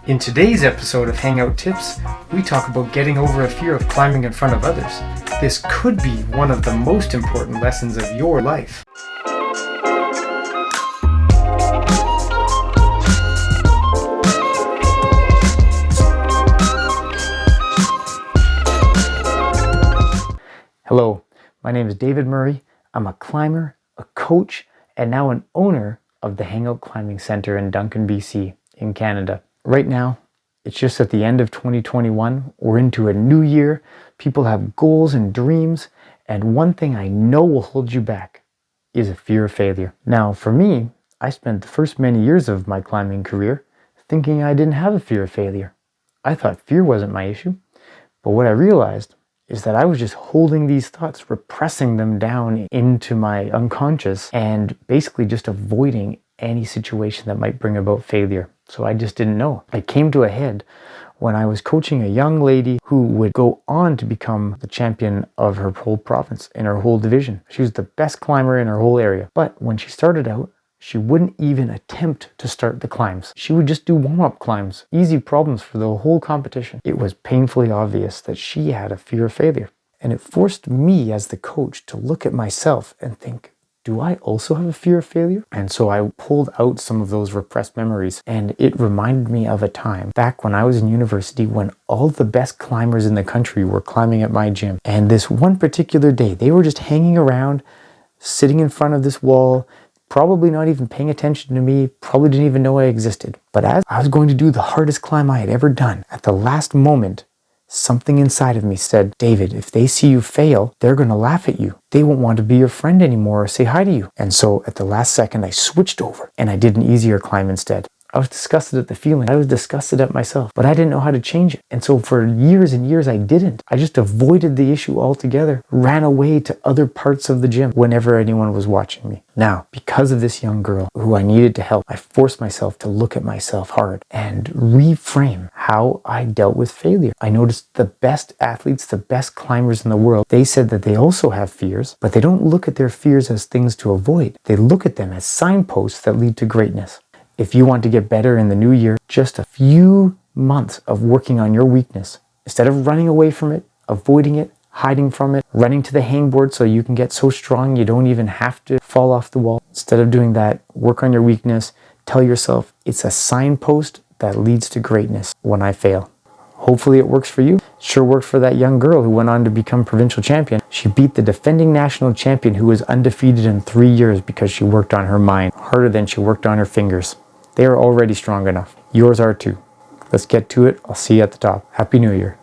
In today's episode of Hangout Tips, we talk about getting over a fear of climbing in front of others. This could be one of the most important lessons of your life. Hello, my name is David Murray. I'm a climber, a coach, and now an owner of the Hangout Climbing Center in Duncan, BC, in Canada. Right now, it's just at the end of 2021. We're into a new year. People have goals and dreams, and one thing I know will hold you back is a fear of failure. Now, for me, I spent the first many years of my climbing career thinking I didn't have a fear of failure. I thought fear wasn't my issue, but what I realized is that I was just holding these thoughts, repressing them down into my unconscious, and basically just avoiding any situation that might bring about failure. So I just didn't know. It came to a head when I was coaching a young lady who would go on to become the champion of her whole province in her whole division. She was the best climber in her whole area. But when she started out, she wouldn't even attempt to start the climbs. She would just do warm-up climbs, easy problems for the whole competition. It was painfully obvious that she had a fear of failure. And it forced me as the coach to look at myself and think, do I also have a fear of failure? And so I pulled out some of those repressed memories, and it reminded me of a time back when I was in university when all the best climbers in the country were climbing at my gym. And this one particular day, they were just hanging around, sitting in front of this wall, probably not even paying attention to me, probably didn't even know I existed. But as I was going to do the hardest climb I had ever done, at the last moment, something inside of me said, David, if they see you fail, they're going to laugh at you. They won't want to be your friend anymore or say hi to you. And so at the last second, I switched over and I did an easier climb instead. I was disgusted at the feeling. I was disgusted at myself, but I didn't know how to change it. And so for years and years, I didn't. I just avoided the issue altogether, ran away to other parts of the gym whenever anyone was watching me. Now, because of this young girl who I needed to help, I forced myself to look at myself hard and reframe how I dealt with failure. I noticed the best athletes, the best climbers in the world, they said that they also have fears, but they don't look at their fears as things to avoid. They look at them as signposts that lead to greatness. If you want to get better in the new year, just a few months of working on your weakness, instead of running away from it, avoiding it, hiding from it, running to the hangboard so you can get so strong you don't even have to fall off the wall. Instead of doing that, work on your weakness. Tell yourself it's a signpost that leads to greatness when I fail. Hopefully it works for you. It sure worked for that young girl who went on to become provincial champion. She beat the defending national champion who was undefeated in 3 years because she worked on her mind harder than she worked on her fingers. They are already strong enough. Yours are too. Let's get to it. I'll see you at the top. Happy New Year.